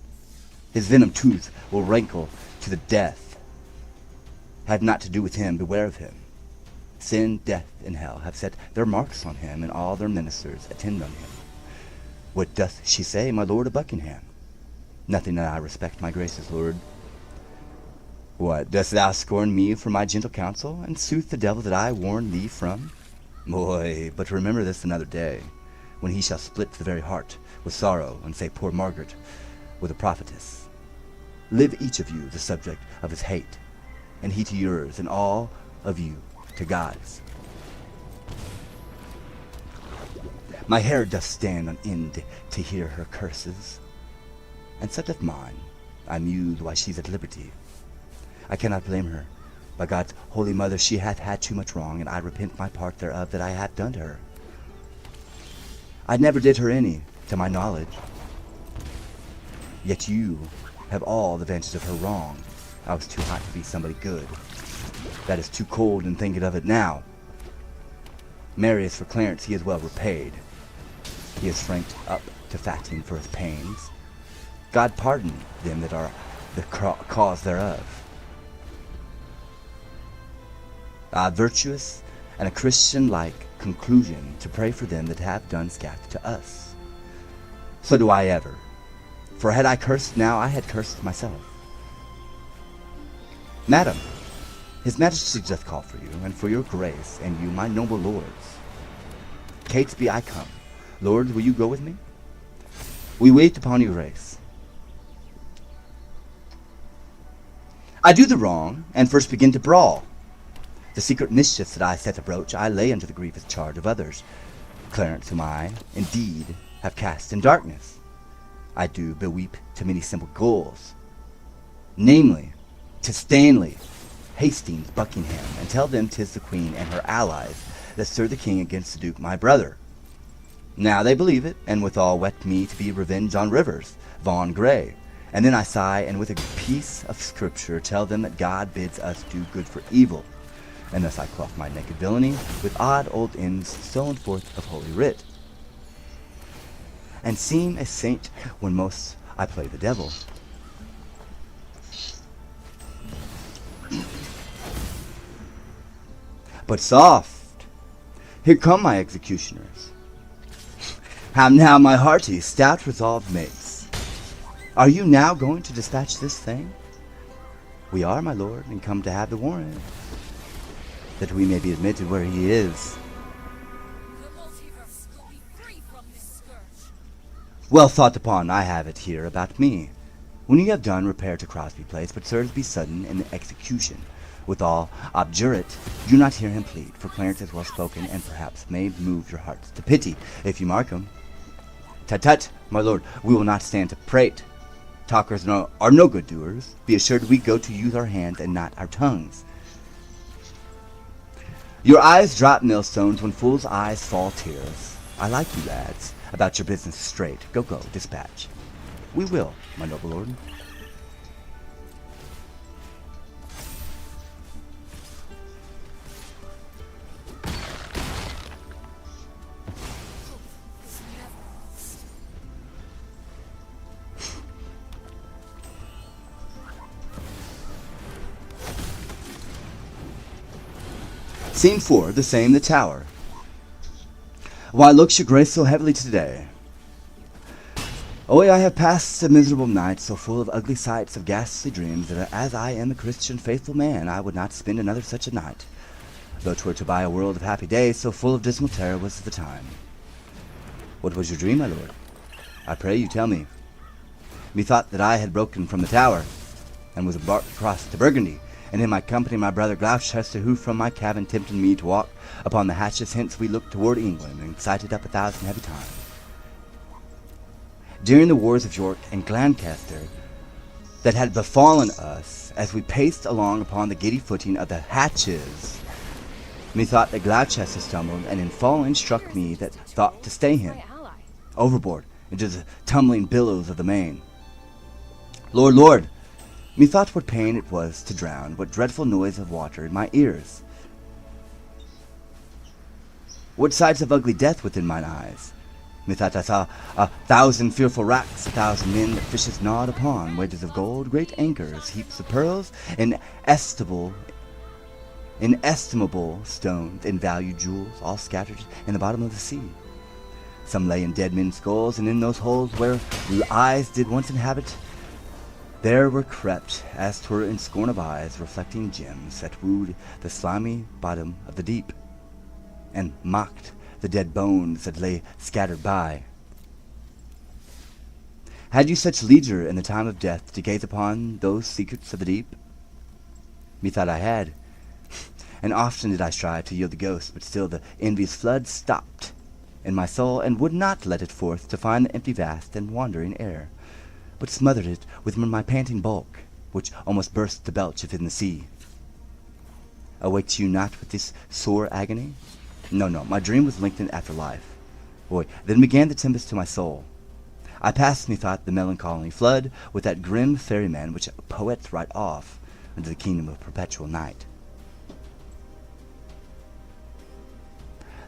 his venom tooth will rankle to the death. Have not to do with him, beware of him. Sin, death, and hell have set their marks on him, and all their ministers attend on him. What doth she say, my lord of Buckingham? Nothing that I respect, my gracious lord. What, dost thou scorn me for my gentle counsel, and sooth the devil that I warn thee from? Boy, but remember this another day, when he shall split the very heart with sorrow, and say, poor Margaret was a prophetess. Live each of you the subject of his hate, and he to yours, and all of you to God's. My hair doth stand on end to hear her curses, and so doth mine. I muse why she's at liberty. I cannot blame her. By God's holy mother, she hath had too much wrong, and I repent my part thereof that I have done to her. I never did her any, to my knowledge. Yet you have all the advantage of her wrong. I was too hot to be somebody good. That is too cold, and thinking of it now. Marius for Clarence he is well repaid. He is franked up to fatting for his pains. God pardon them that are the cause thereof. A virtuous and a Christian-like conclusion to pray for them that have done scath to us. So do I ever. For had I cursed now, I had cursed myself. Madam, his majesty doth call for you, and for your grace, and you, my noble lords. Catesby, I come. Lord, will you go with me? We wait upon your grace. I do the wrong, and first begin to brawl. The secret mischiefs that I set to broach, I lay under the grievous charge of others. Clarence, whom I, indeed, have cast in darkness, I do beweep to many simple ghouls, namely, to Stanley, Hastings, Buckingham, and tell them 'tis the Queen and her allies that stir the King against the Duke my brother. Now they believe it, and withal wet me to be revenged on Rivers, Vaughan Grey, and then I sigh, and with a piece of scripture tell them that God bids us do good for evil, and thus I cloth my naked villainy with odd old ends stolen forth of Holy Writ, and seem a saint when most I play the devil. But soft! Here come my executioners. How now, my hearty, stout resolved mates? Are you now going to dispatch this thing? We are, my lord, and come to have the warrant, that we may be admitted where he is. The multiverse will be free from this scourge. Well thought upon, I have it here about me. When you have done, repair to Crosby Place, but sirs, be sudden in the execution. Withal, obdurate, do not hear him plead, for Clarence is well spoken, and perhaps may move your hearts to pity, if you mark him. Tut tut, my lord, we will not stand to prate. Talkers are no good doers. Be assured we go to use our hands and not our tongues. Your eyes drop millstones when fools' eyes fall tears. I like you lads. About your business straight. Go, dispatch. We will, my noble lord. Scene 4, the same, the tower. Why looks your grace so heavily today? I have passed a miserable night, so full of ugly sights, of ghastly dreams, that as I am a Christian faithful man, I would not spend another such a night. Though 'twere to buy a world of happy days, so full of dismal terror was the time. What was your dream, my lord? I pray you tell me. Methought that I had broken from the tower, and was embarked across to Burgundy, and in my company my brother Gloucester, who from my cabin tempted me to walk upon the hatches. Hence we looked toward England, and sighted up 1,000 heavy times. During the wars of York and Lancaster that had befallen us, as we paced along upon the giddy footing of the hatches, methought that Gloucester stumbled, and in falling struck me that thought to stay him overboard into the tumbling billows of the main. Lord, methought what pain it was to drown, what dreadful noise of water in my ears, what sights of ugly death within mine eyes. Methought I saw 1,000 fearful racks, 1,000 men that fishes gnawed upon, wedges of gold, great anchors, heaps of pearls, inestimable stones, and valued jewels, all scattered in the bottom of the sea. Some lay in dead men's skulls, and in those holes where eyes did once inhabit, there were crept, as 'twere in scorn of eyes, reflecting gems that wooed the slimy bottom of the deep, and mocked the dead bones that lay scattered by. Had you such leisure in the time of death to gaze upon those secrets of the deep? Methought I had, and often did I strive to yield the ghost, but still the envious flood stopped in my soul, and would not let it forth to find the empty vast and wandering air, but smothered it within my panting bulk, which almost burst to belch within the sea. Awakes you not with this sore agony? No, my dream was lengthened after life. Then began the tempest to my soul. I passed, methought, the melancholy flood with that grim ferryman which poets write off into the kingdom of perpetual night.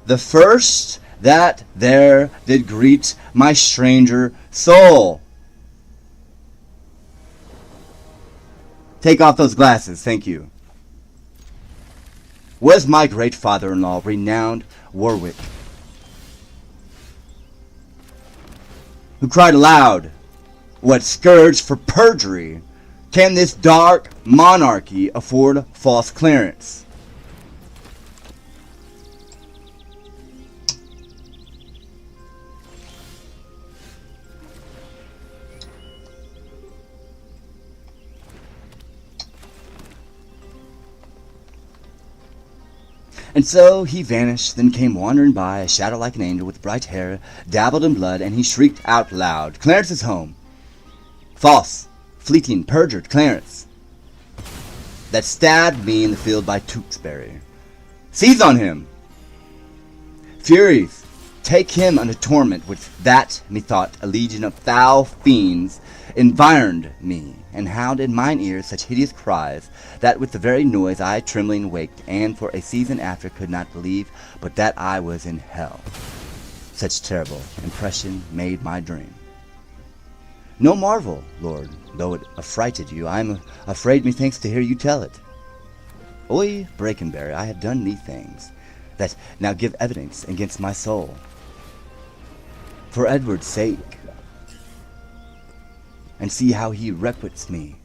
The first that there did greet my stranger soul. Take off those glasses, thank you. Was my great father-in-law, renowned Warwick, who cried aloud, "What scourge for perjury can this dark monarchy afford false clearance?" And so he vanished, then came wandering by, a shadow like an angel, with bright hair, dabbled in blood, and he shrieked out loud, "Clarence is home! False, fleeting, perjured Clarence, that stabbed me in the field by Tewkesbury. Seize on him! Furies, take him unto torment, with that, methought, a legion of foul fiends environed me, and hound in mine ears such hideous cries, that with the very noise I trembling waked, and for a season after could not believe but that I was in hell. Such terrible impression made my dream. No marvel, Lord, though it affrighted you, I am afraid methinks to hear you tell it. Oi, Brakenberry, I have done these things, that now give evidence against my soul. For Edward's sake, and see how he requites me.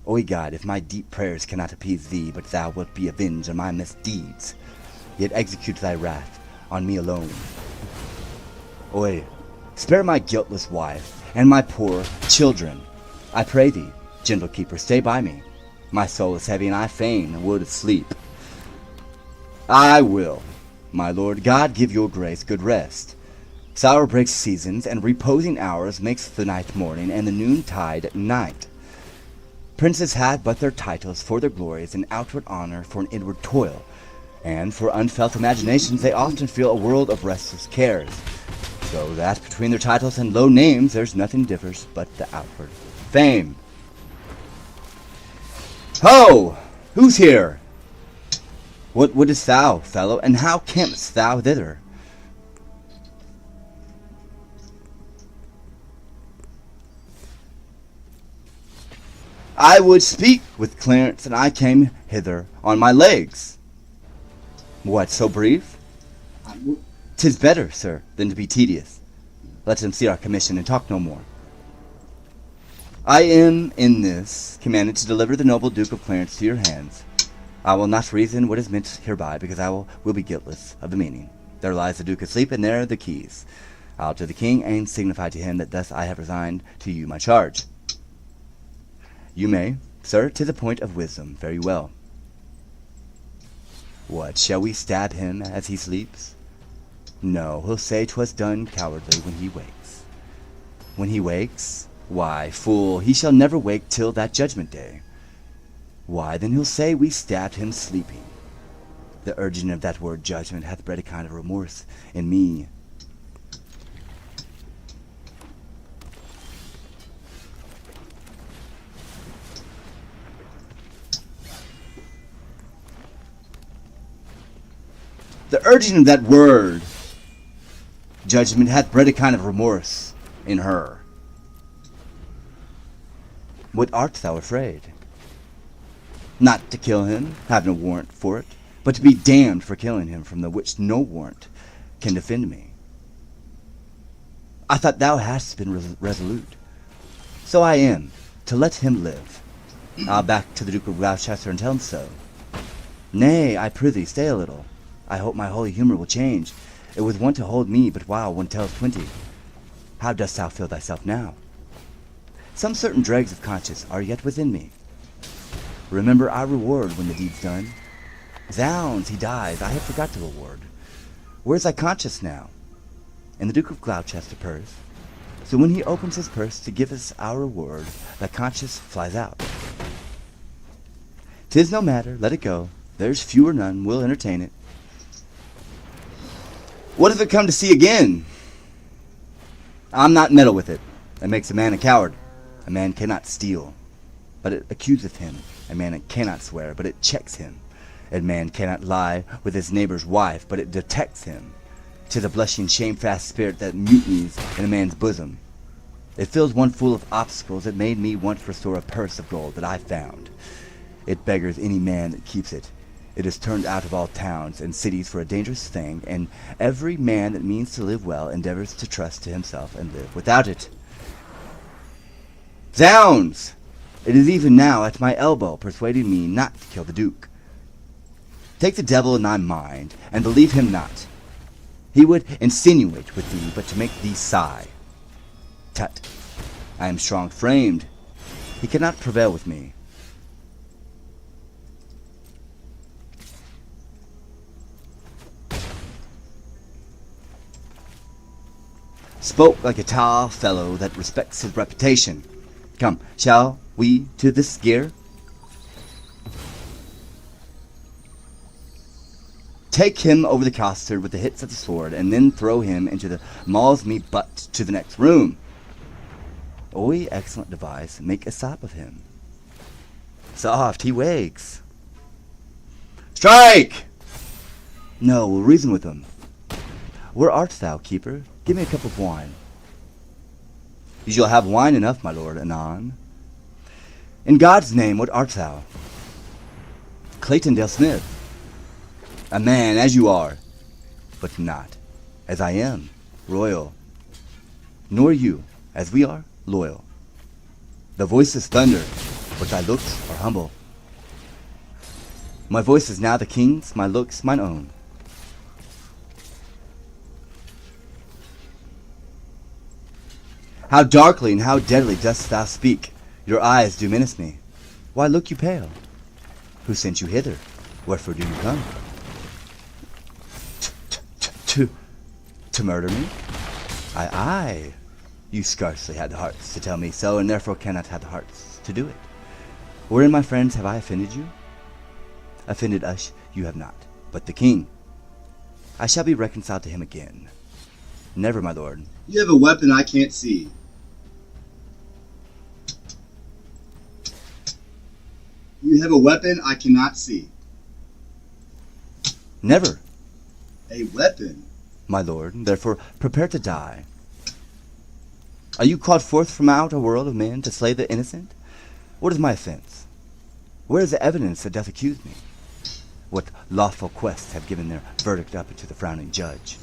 O God, if my deep prayers cannot appease thee, but thou wilt be avenged on my misdeeds, yet execute thy wrath on me alone. Spare my guiltless wife, and my poor children. I pray thee, gentle keeper, stay by me. My soul is heavy, and I fain would sleep. I will, my lord. God give your grace good rest. Sour breaks seasons, and reposing hours makes the night morning, and the noontide night. Princes had but their titles for their glories, and outward honor for an inward toil, and for unfelt imaginations they often feel a world of restless cares, so that between their titles and low names there's nothing differs but the outward fame. Ho! Who's here? What wouldest thou, fellow, and how camest thou thither? I would speak with Clarence, and I came hither on my legs. What, so brief? 'Tis better, sir, than to be tedious. Let him see our commission, and talk no more. I am, in this, commanded to deliver the noble Duke of Clarence to your hands. I will not reason what is meant hereby, because I will be guiltless of the meaning. There lies the Duke asleep, and there are the keys. I'll to the king, and signify to him that thus I have resigned to you my charge. You may, sir, 'tis a point of wisdom, very well. What, shall we stab him as he sleeps? No, he'll say 'twas done cowardly when he wakes. When he wakes? Why, fool, he shall never wake till that judgment day. Why, then he'll say we stabbed him sleeping. The urging of that word judgment hath bred a kind of remorse in me. The urging of that word, judgment, hath bred a kind of remorse in her. What art thou afraid? Not to kill him, have no warrant for it, but to be damned for killing him, from the which no warrant can defend me. I thought thou hadst been resolute. So I am, to let him live. I'll back to the Duke of Gloucester and tell him so. Nay, I prithee, stay a little. I hope my holy humour will change. It was wont to hold me, but while one tells 20. How dost thou feel thyself now? Some certain dregs of conscience are yet within me. Remember our reward when the deed's done. Zounds, he dies, I have forgot the reward. Where's thy conscience now? In the Duke of Gloucester purse. So when he opens his purse to give us our reward, thy conscience flies out. 'Tis no matter, let it go. There's few or none will entertain it. What if it come to sea again? I'm not meddle with it. It makes a man a coward. A man cannot steal, but it accuseth him. A man cannot swear, but it checks him. A man cannot lie with his neighbor's wife, but it detects him. 'Tis a blushing, shamefast spirit that mutinies in a man's bosom. It fills one full of obstacles. It made me once restore a purse of gold that I found. It beggars any man that keeps it. It is turned out of all towns and cities for a dangerous thing, and every man that means to live well endeavors to trust to himself and live without it. Zounds! It is even now at my elbow, persuading me not to kill the Duke. Take the devil in thy mind, and believe him not. He would insinuate with thee, but to make thee sigh. Tut! I am strong-framed. He cannot prevail with me. Spoke like a tall fellow that respects his reputation. Come, shall we to this gear? Take him over the costard with the hits of the sword, and then throw him into the mauls me butt to the next room. Oi, excellent device, make a sop of him. Soft, he wakes. Strike! No, we'll reason with him. Where art thou, keeper? Give me a cup of wine. You shall have wine enough, my lord, anon. In God's name, what art thou? Clayton Dale Smith. A man, as you are, but not as I am, royal. Nor you, as we are, loyal. The voice is thunder, but thy looks are humble. My voice is now the king's, my looks mine own. How darkly and how deadly dost thou speak! Your eyes do menace me. Why look you pale? Who sent you hither? Wherefore do you come? To murder me? Aye. You scarcely had the hearts to tell me so, and therefore cannot have the hearts to do it. Wherein, my friends, have I offended you? Offended us you have not, but the king. I shall be reconciled to him again. Never, my lord. You have a weapon I can't see. You have a weapon I cannot see. Never, A weapon? my lord, therefore prepare to die. Are you called forth from out a world of men to slay the innocent? What is my offense? Where is the evidence that doth accuse me? What lawful quests have given their verdict up to the frowning judge,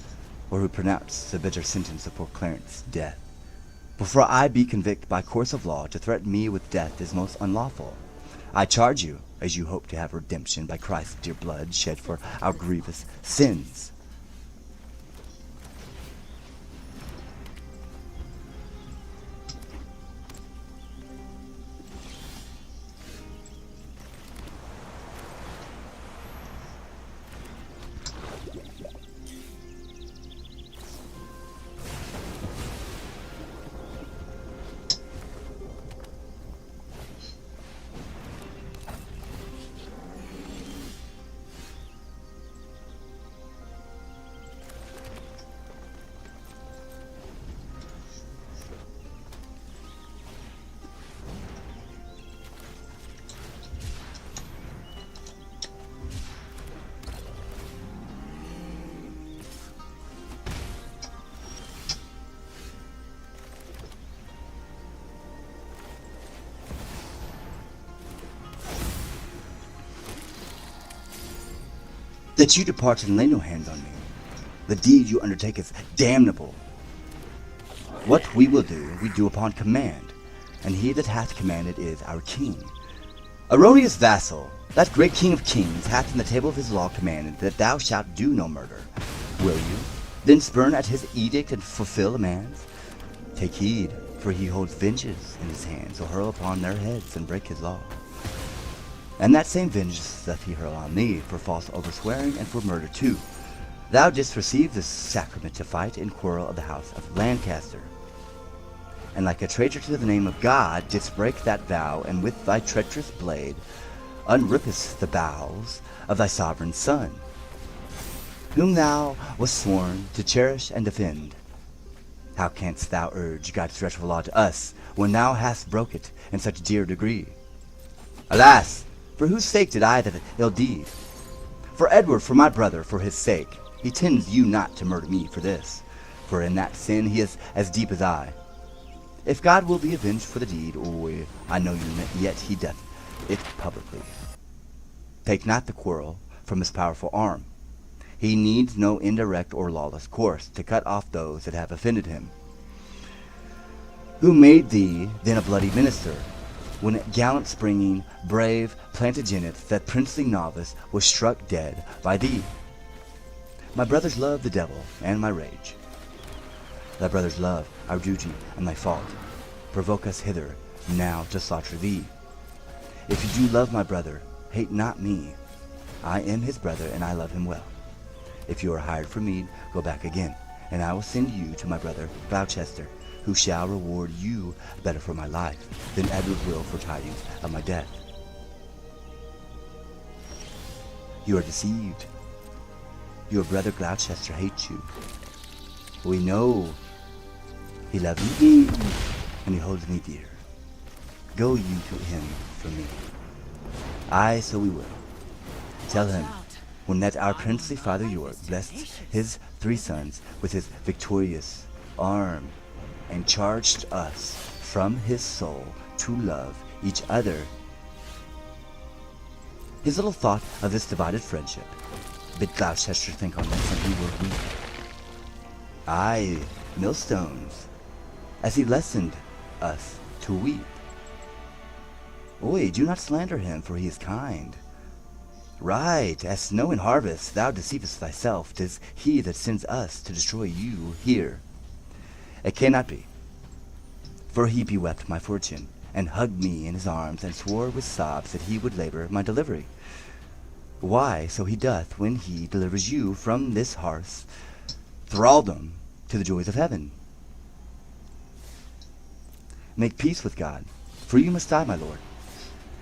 or who pronounced the bitter sentence of poor Clarence's death? Before I be convicted by course of law, to threaten me with death is most unlawful. I charge you, as you hope to have redemption by Christ's dear blood shed for our grievous sins. That you depart and lay no hands on me. The deed you undertake is damnable. What we will do upon command, and he that hath commanded is our king. Erroneous vassal, that great king of kings hath in the table of his law commanded that thou shalt do no murder. Will you then spurn at his edict and fulfill a man's? Take heed, for he holds vengeance in his hands, will hurl upon their heads and break his law. And that same vengeance doth he hurl on thee, for false overswearing and for murder too. Thou didst receive this sacrament to fight in quarrel of the house of Lancaster, and like a traitor to the name of God didst break that vow, and with thy treacherous blade unrippest the bowels of thy sovereign son, whom thou wast sworn to cherish and defend. How canst thou urge God's dreadful law to us, when thou hast broke it in such dear degree? Alas! For whose sake did I that ill deed? For Edward, for my brother, for his sake. He tends you not to murder me for this, for in that sin he is as deep as I. If God will be avenged for the deed, I know you, yet he doth it publicly. Take not the quarrel from his powerful arm. He needs no indirect or lawless course to cut off those that have offended him. Who made thee then a bloody minister, when gallant springing, brave Plantagenet, that princely novice, was struck dead by thee? My brothers love the devil and my rage. Thy brothers love our duty and thy fault, provoke us hither now to slaughter thee. If you do love my brother, hate not me. I am his brother, and I love him well. If you are hired for mead, go back again, and I will send you to my brother Gloucester, who shall reward you better for my life than Edward will for tidings of my death. You are deceived. Your brother Gloucester hates you. We know he loves me, and he holds me dear. Go you to him from me. Aye, so we will. Tell him, when that our princely father York blessed his 3 sons with his victorious arm, and charged us from his soul to love each other. His little thought of this divided friendship bid Gloucester think on this, and he will weep. Aye, millstones, as he lessoned us to weep. Oi, do not slander him, for he is kind. Right, as snow in harvest, thou deceivest thyself. 'Tis he that sends us to destroy you here. It cannot be, for he bewept my fortune, and hugged me in his arms, and swore with sobs that he would labor my delivery. Why, so he doth when he delivers you from this harsh thraldom to the joys of heaven. make peace with God, for you must die, my lord.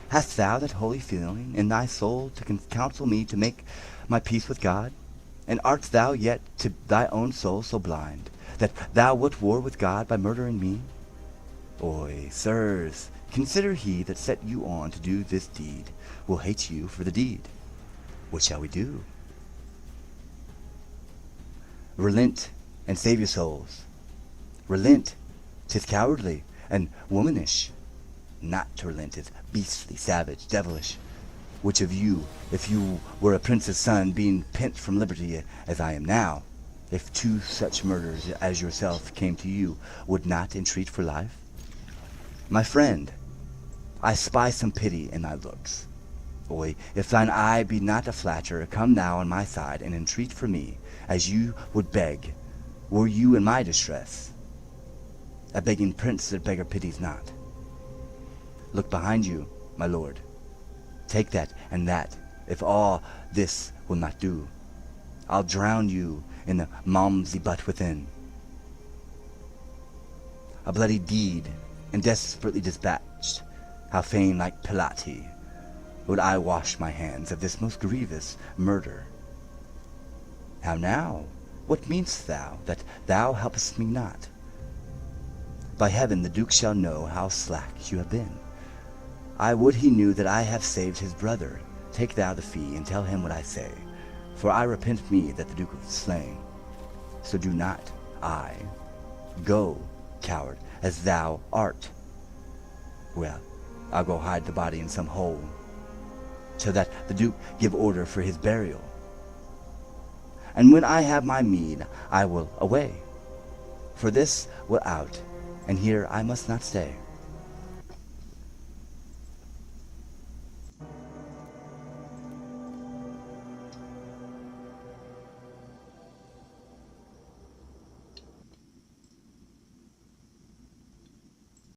Hast thou that holy feeling in thy soul to counsel me to make my peace with God? And art thou yet to thy own soul so blind, that thou wilt war with God by murdering me? Oy, sirs, consider he that set you on to do this deed will hate you for the deed. What shall we do? Relent and save your souls. Relent, 'tis cowardly and womanish. Not to relent is beastly, savage, devilish. Which of you, if you were a prince's son, being pent from liberty as I am now, if two such murderers as yourself came to you, would not entreat for life? My friend, I spy some pity in thy looks. Oy, if thine eye be not a flatterer, come thou on my side, and entreat for me, as you would beg, were you in my distress. A begging prince that beggar pities not. Look behind you, my lord. Take that and that, if all this will not do. I'll drown you in the malmsey butt within. A bloody deed, and desperately dispatched, how fain like Pilate would I wash my hands of this most grievous murder. How now? What mean'st thou, that thou helpest me not? By heaven the Duke shall know how slack you have been. I would he knew that I have saved his brother. Take thou the fee, and tell him what I say, for I repent me that the Duke was slain. So do not I. Go, coward, as thou art. Well, I'll go hide the body in some hole, till that the Duke give order for his burial. And when I have my meed, I will away. For this will out, and here I must not stay.